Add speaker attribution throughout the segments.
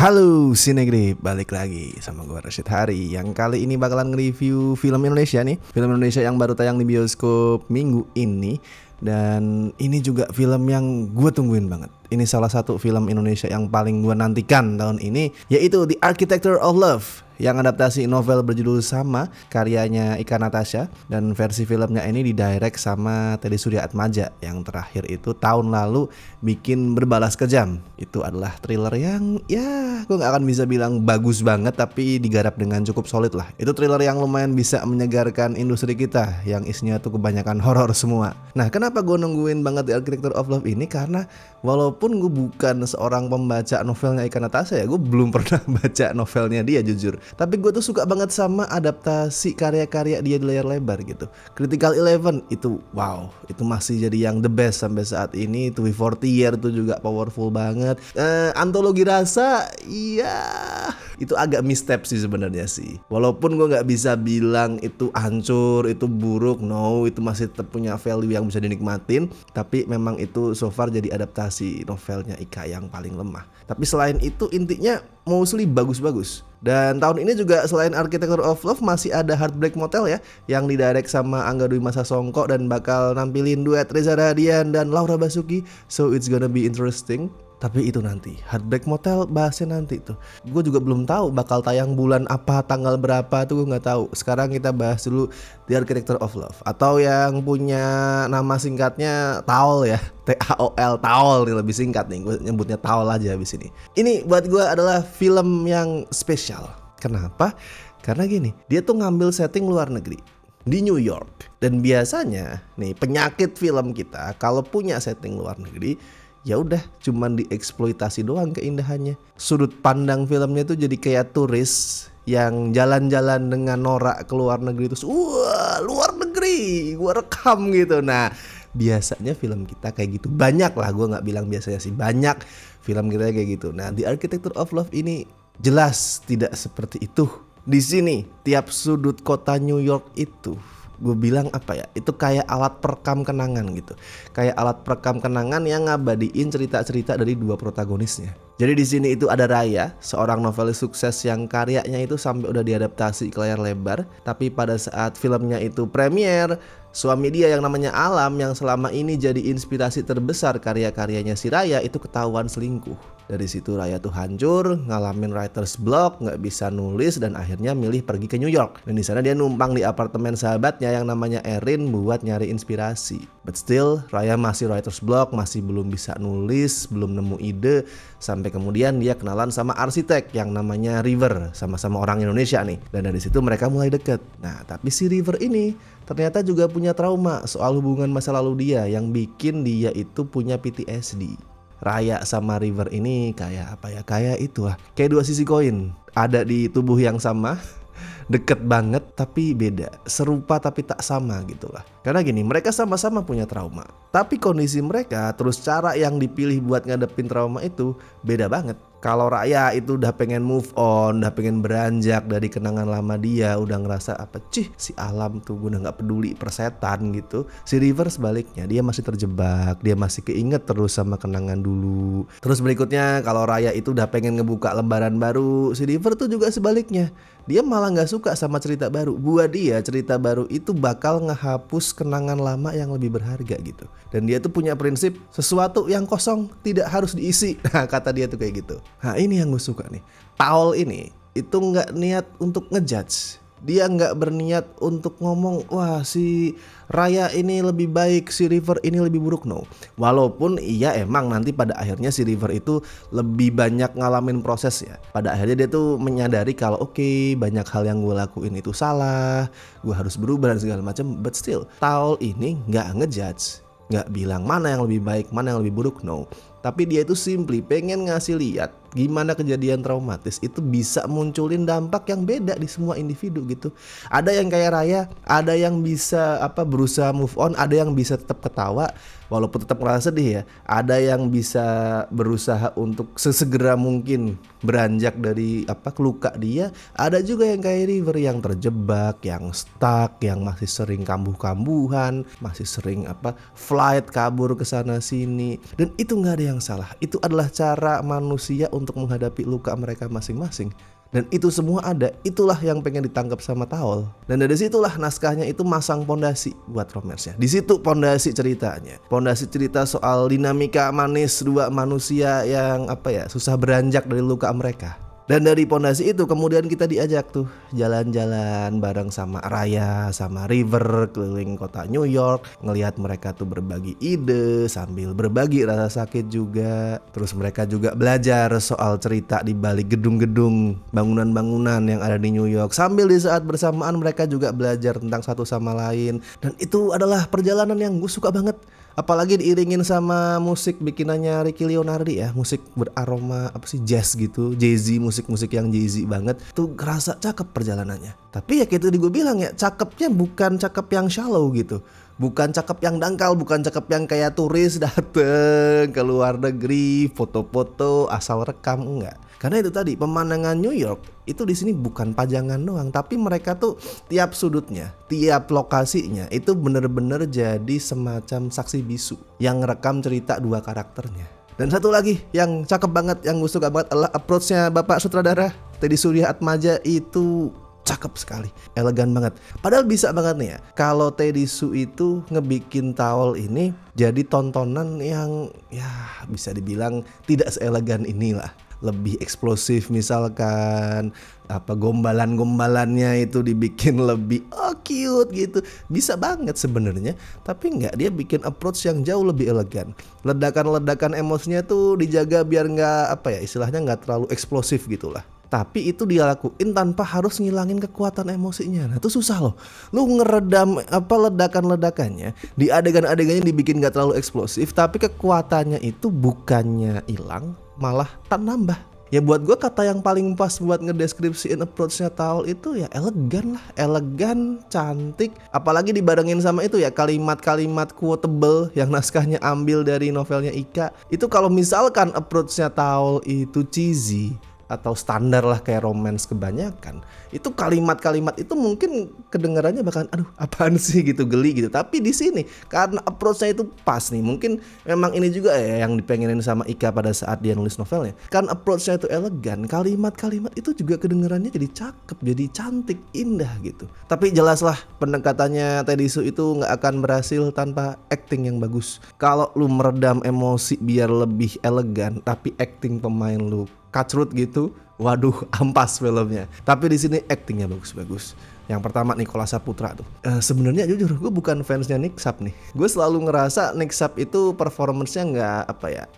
Speaker 1: Halo Sinegrip, balik lagi sama gue Rashid Hari. Yang kali ini bakalan nge-review film Indonesia nih. Film Indonesia yang baru tayang di bioskop minggu ini. Dan ini juga film yang gue tungguin banget. Ini salah satu film Indonesia yang paling gue nantikan tahun ini, yaitu The Architecture of Love, yang adaptasi novel berjudul sama karyanya Ika Natasha. Dan versi filmnya ini didirect sama Teddy Suryaatmaja, yang terakhir itu tahun lalu bikin Berbalas Kejam. Itu adalah thriller yang ya gue gak akan bisa bilang bagus banget, tapi digarap dengan cukup solid lah. Itu thriller yang lumayan bisa menyegarkan industri kita yang isinya tuh kebanyakan horor semua. Nah, kenapa gue nungguin banget The Architecture of Love ini? Karena walaupun gue bukan seorang pembaca novelnya Ika Natasha ya, gue belum pernah baca novelnya dia jujur. Tapi gue tuh suka banget sama adaptasi karya-karya dia di layar lebar gitu. Critical Eleven itu wow, itu masih jadi yang the best sampai saat ini. To Be 40 Year itu juga powerful banget. Antologi Rasa, iya itu agak misstep sih sebenarnya sih. Walaupun gue nggak bisa bilang itu hancur, itu buruk, no, itu masih tetap punya value yang bisa dinikmatin. Tapi memang itu so far jadi adaptasi novelnya Ika yang paling lemah. Tapi selain itu intinya mostly bagus-bagus. Dan tahun ini juga selain Architecture of Love masih ada Heartbreak Motel ya, yang didirect sama Angga Dwi Masa Songko dan bakal nampilin duet Reza Radian dan Laura Basuki. So it's gonna be interesting. Tapi itu nanti, Heartbreak Motel bahasnya nanti tuh. Gue juga belum tahu bakal tayang bulan apa, tanggal berapa tuh gue nggak tahu. Sekarang kita bahas dulu The Architecture of Love, atau yang punya nama singkatnya Taol ya, TAOL, Taol nih lebih singkat nih. Gue nyebutnya Taol aja abis ini. Ini buat gue adalah film yang spesial. Kenapa? Karena gini, dia tuh ngambil setting luar negeri di New York. Dan biasanya nih penyakit film kita kalau punya setting luar negeri, ya udah cuman dieksploitasi doang keindahannya. Sudut pandang filmnya tuh jadi kayak turis yang jalan-jalan dengan norak ke luar negeri, terus wah luar negeri gua rekam gitu. Nah biasanya film kita kayak gitu, banyak lah, gue nggak bilang biasanya sih, banyak film kita kayak gitu. Nah The Architecture of Love ini jelas tidak seperti itu. Di sini tiap sudut kota New York itu gue bilang apa ya, itu kayak alat perekam kenangan gitu. Kayak alat perekam kenangan yang ngabadiin cerita-cerita dari dua protagonisnya. Jadi di sini itu ada Raya, seorang novelis sukses yang karyanya itu sampai udah diadaptasi ke layar lebar. Tapi pada saat filmnya itu premier, suami dia yang namanya Alam, yang selama ini jadi inspirasi terbesar karya-karyanya si Raya, itu ketahuan selingkuh. Dari situ Raya tuh hancur, ngalamin writer's block, nggak bisa nulis, dan akhirnya milih pergi ke New York. Dan di sana dia numpang di apartemen sahabatnya yang namanya Erin buat nyari inspirasi. But still, Raya masih writer's block, masih belum bisa nulis, belum nemu ide. Sampai kemudian dia kenalan sama arsitek yang namanya River, sama-sama orang Indonesia nih. Dan dari situ mereka mulai deket. Nah, tapi si River ini ternyata juga punya trauma soal hubungan masa lalu dia, yang bikin dia itu punya PTSD. Raya sama River ini kayak apa ya, kayak itu lah, kayak dua sisi koin, ada di tubuh yang sama, deket banget tapi beda, serupa tapi tak sama gitulah. Karena gini, mereka sama-sama punya trauma, tapi kondisi mereka terus cara yang dipilih buat ngadepin trauma itu beda banget. Kalau Raya itu udah pengen move on, udah pengen beranjak dari kenangan lama dia, udah ngerasa apa si Alam tuh gue udah gak peduli persetan gitu. Si River sebaliknya, dia masih terjebak, dia masih keinget terus sama kenangan dulu. Terus berikutnya kalau Raya itu udah pengen ngebuka lembaran baru, si River tuh juga sebaliknya, dia malah gak suka sama cerita baru. Buat dia cerita baru itu bakal ngehapus kenangan lama yang lebih berharga gitu. Dan dia tuh punya prinsip, sesuatu yang kosong tidak harus diisi. Nah kata dia tuh kayak gitu. Nah ini yang gue suka nih, Taol ini itu gak niat untuk ngejudge. Dia gak berniat untuk ngomong, wah si Raya ini lebih baik, si River ini lebih buruk, no. Walaupun iya emang nanti pada akhirnya si River itu lebih banyak ngalamin proses ya. Pada akhirnya dia tuh menyadari kalau oke, banyak hal yang gue lakuin itu salah, gue harus berubah dan segala macam. But still, Taol ini gak ngejudge, gak bilang mana yang lebih baik, mana yang lebih buruk, no. Tapi dia itu simply pengen ngasih lihat gimana kejadian traumatis itu bisa munculin dampak yang beda di semua individu gitu. Ada yang kayak Raya, ada yang bisa berusaha move on, ada yang bisa tetap ketawa walaupun tetap ngerasa sedih ya. Ada yang bisa berusaha untuk sesegera mungkin beranjak dari luka dia. Ada juga yang kayak River yang terjebak, yang stuck, yang masih sering kambuh-kambuhan, masih sering flight kabur ke sana sini. Dan itu nggak ada yang yang salah. Itu adalah cara manusia untuk menghadapi luka mereka masing-masing. Dan itu semua ada, itulah yang pengen ditangkap sama Taol. Dan dari situlah naskahnya itu masang pondasi buat romance-nya. Di situ pondasi ceritanya. Pondasi cerita soal dinamika manis dua manusia yang susah beranjak dari luka mereka. Dan dari pondasi itu kemudian kita diajak tuh jalan-jalan bareng sama Raya, sama River keliling kota New York, ngelihat mereka tuh berbagi ide sambil berbagi rasa sakit juga. Terus mereka juga belajar soal cerita di balik gedung-gedung, bangunan-bangunan yang ada di New York. Sambil di saat bersamaan mereka juga belajar tentang satu sama lain. Dan itu adalah perjalanan yang gue suka banget. Apalagi diiringin sama musik bikinannya Ricky Leonardi ya, musik beraroma jazz gitu, jazzy, musik-musik yang jazzy banget. Tuh kerasa cakep perjalanannya. Tapi ya kayak tadi gue bilang ya, cakepnya bukan cakep yang shallow gitu. Bukan cakep yang dangkal, bukan cakep yang kayak turis dateng ke luar negeri, foto-foto asal rekam, enggak. Karena itu tadi pemandangan New York itu di sini bukan pajangan doang, tapi mereka tuh tiap sudutnya, tiap lokasinya itu bener-bener jadi semacam saksi bisu yang ngerekam cerita dua karakternya. Dan satu lagi yang cakep banget, yang gue suka banget adalah approach-nya Bapak Sutradara Teddy Suryaatmaja. Itu cakep sekali, elegan banget. Padahal bisa banget nih ya, kalau Teddy Su itu ngebikin Taol ini jadi tontonan yang ya bisa dibilang tidak seelegan inilah. Lebih eksplosif misalkan, gombalan-gombalannya itu dibikin lebih cute gitu. Bisa banget sebenarnya, tapi enggak, dia bikin approach yang jauh lebih elegan. Ledakan-ledakan emosinya tuh dijaga biar enggak istilahnya enggak terlalu eksplosif gitulah. Tapi itu dia lakuin tanpa harus ngilangin kekuatan emosinya. Nah itu susah loh. Lu ngeredam ledakan-ledakannya di adegan-adegannya dibikin gak terlalu eksplosif, tapi kekuatannya itu bukannya hilang, malah nambah. Ya buat gue kata yang paling pas buat ngedeskripsiin approach-nya Taol itu ya elegan lah. Elegan, cantik. Apalagi dibarengin sama itu ya kalimat-kalimat quotable yang naskahnya ambil dari novelnya Ika. Itu kalau misalkan approach-nya Taol itu cheesy atau standar lah kayak romance kebanyakan, itu kalimat-kalimat itu mungkin kedengarannya bahkan aduh apaan sih gitu, geli gitu. Tapi di sini karena approach-nya itu pas nih, mungkin memang ini juga ya yang dipengenin sama Ika pada saat dia nulis novelnya. Kan approach-nya itu elegan, kalimat-kalimat itu juga kedengarannya jadi cakep, jadi cantik, indah gitu. Tapi jelas lah pendekatannya Teddy Su itu nggak akan berhasil tanpa acting yang bagus. Kalau lu meredam emosi biar lebih elegan, tapi acting pemain lu kacrut gitu, waduh ampas filmnya. Tapi di sini aktingnya bagus-bagus. Yang pertama Nicholas Saputra tuh. Sebenarnya jujur gue bukan fansnya Nick Sap nih. Gue selalu ngerasa Nick Sap itu performance-nya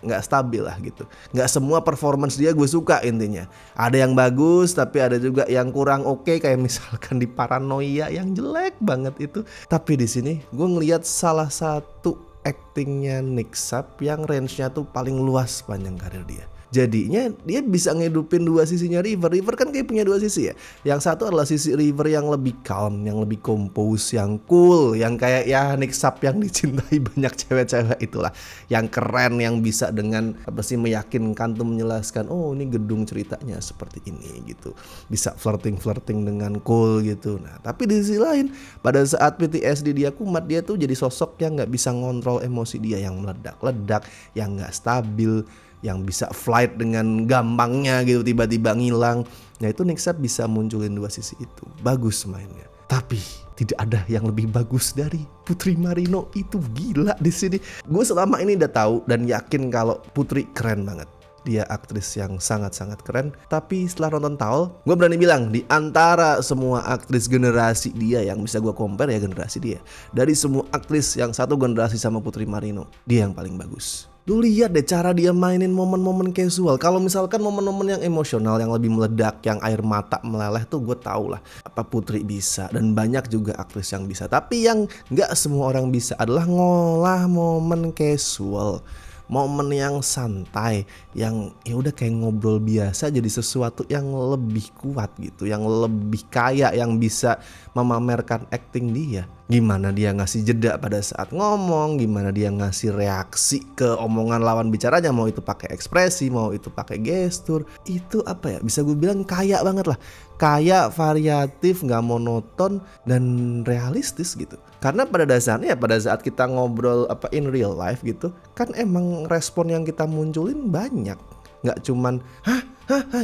Speaker 1: nggak stabil lah gitu. Nggak semua performance dia gue suka intinya. Ada yang bagus, tapi ada juga yang kurang oke, kayak misalkan di Paranoia yang jelek banget itu. Tapi di sini gue ngelihat salah satu aktingnya Nick Sap yang range-nya tuh paling luas panjang karir dia. Jadinya dia bisa ngedupin dua sisinya River. River kan kayak punya dua sisi ya. Yang satu adalah sisi River yang lebih calm, yang lebih compose, yang cool, yang kayak ya Nick Sap yang dicintai banyak cewek-cewek itulah. Yang keren, yang bisa dengan meyakinkan tuh menjelaskan, oh ini gedung ceritanya seperti ini gitu. Bisa flirting dengan cool gitu. Nah tapi di sisi lain pada saat PTSD dia kumat, dia tuh jadi sosok yang gak bisa ngontrol emosi dia, yang meledak-ledak, yang gak stabil, yang bisa flight dengan gampangnya gitu, tiba-tiba ngilang. Nah itu Nick Sap bisa munculin dua sisi itu. Bagus mainnya. Tapi tidak ada yang lebih bagus dari Putri Marino. Itu gila di sini. Gue selama ini udah tahu dan yakin kalau Putri keren banget. Dia aktris yang sangat-sangat keren. Tapi setelah nonton Taol, gue berani bilang di antara semua aktris generasi dia yang bisa gue compare ya generasi dia, dari semua aktris yang satu generasi sama Putri Marino, dia yang paling bagus. Lu lihat deh cara dia mainin momen-momen casual. Kalau misalkan momen-momen yang emosional, yang lebih meledak, yang air mata meleleh tuh gue tau lah apa Putri bisa. Dan banyak juga aktris yang bisa. Tapi yang gak semua orang bisa adalah ngolah momen casual, momen yang santai, yang ya udah kayak ngobrol biasa jadi sesuatu yang lebih kuat gitu, yang lebih kaya, yang bisa memamerkan acting dia. Gimana dia ngasih jeda pada saat ngomong, gimana dia ngasih reaksi ke omongan lawan bicaranya, mau itu pakai ekspresi, mau itu pakai gestur. Itu bisa gue bilang kaya banget lah. Kaya, variatif, gak monoton, dan realistis gitu. Karena pada dasarnya pada saat kita ngobrol in real life gitu, kan emang respon yang kita munculin banyak. Nggak cuman hah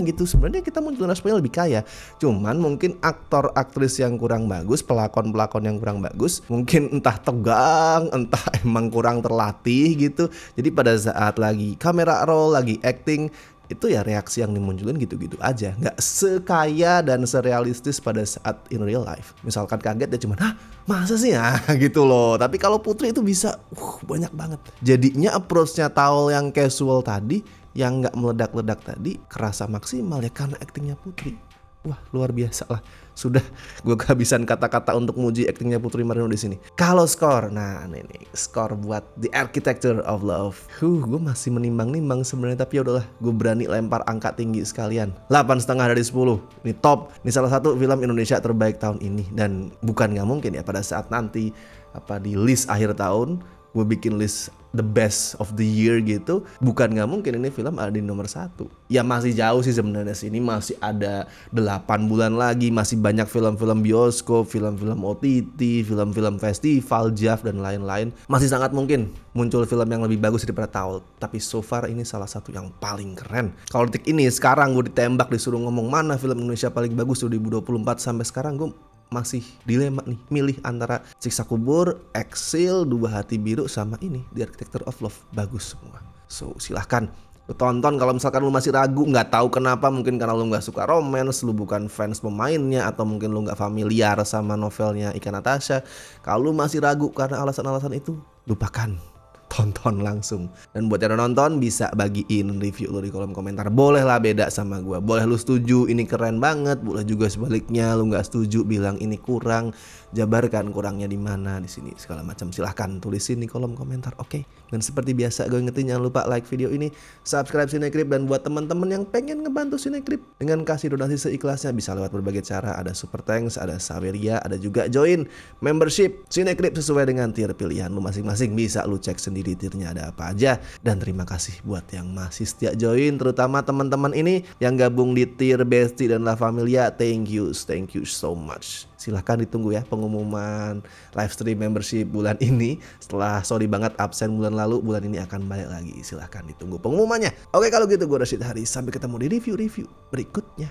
Speaker 1: gitu, sebenarnya kita munculin responnya lebih kaya. Cuman mungkin aktor aktris yang kurang bagus, pelakon yang kurang bagus, mungkin entah tegang, entah emang kurang terlatih gitu. Jadi pada saat lagi kamera roll, lagi acting, itu ya reaksi yang dimunculin gitu-gitu aja, nggak sekaya dan serealistis pada saat in real life. Misalkan kaget ya cuman masa sih gitu loh. Tapi kalau Putri itu bisa banyak banget. Jadinya approach-nya Taul yang casual tadi, yang nggak meledak-ledak tadi, kerasa maksimal ya karena aktingnya Putri. Wah, luar biasa lah. Sudah gue kehabisan kata-kata untuk muji aktingnya Putri Marino di sini. Kalau skor, nah ini nih, skor buat The Architecture of Love. Gue masih menimbang-nimbang sebenarnya, tapi ya udahlah, gue berani lempar angka tinggi sekalian. 8,5 dari 10. Ini top. Ini salah satu film Indonesia terbaik tahun ini, dan bukan nggak mungkin ya pada saat nanti di list akhir tahun gue bikin list the best of the year gitu, bukan nggak mungkin ini film ada di nomor 1. Ya masih jauh sih sebenarnya, sini masih ada 8 bulan lagi, masih banyak film-film bioskop, film-film OTT, film-film festival, JAV dan lain-lain. Masih sangat mungkin muncul film yang lebih bagus daripada Taul. Tapi so far ini salah satu yang paling keren. Kalau detik ini sekarang gue ditembak disuruh ngomong mana film Indonesia paling bagus 2024, sampai sekarang gue masih dilema nih, milih antara Siksa Kubur, Exile, Dua Hati Biru, sama ini The Architecture of Love. Bagus semua. So silahkan lu tonton kalau misalkan lu masih ragu, nggak tahu kenapa, mungkin karena lu nggak suka romance, lu bukan fans pemainnya, atau mungkin lu nggak familiar sama novelnya Ika Natasha. Kalau lu masih ragu karena alasan-alasan itu, lupakan. Tonton langsung. Dan buat yang nonton bisa bagiin review lu di kolom komentar. Boleh lah beda sama gue. Boleh lu setuju ini keren banget, boleh juga sebaliknya lu nggak setuju bilang ini kurang. Jabarkan kurangnya di mana di sini segala macam. Silahkan tulisin di kolom komentar. Oke. Dan seperti biasa gue ingetin jangan lupa like video ini, subscribe Cinecrip, dan buat teman-teman yang pengen ngebantu Cinecrip dengan kasih donasi seikhlasnya bisa lewat berbagai cara. Ada super thanks, ada Saweria, ada juga join membership Cinecrip sesuai dengan tier pilihan lu masing-masing. Bisa lu cek sendiri tiernya ada apa aja. Dan terima kasih buat yang masih setia join, terutama teman-teman ini yang gabung di tier Besti dan La Familia. Thank you so much. Silahkan ditunggu ya pengumuman live stream membership bulan ini. Setelah sorry banget absen bulan lalu, bulan ini akan balik lagi. Silahkan ditunggu pengumumannya. Oke, kalau gitu gue Rashid Hari, sampai ketemu di review-review berikutnya.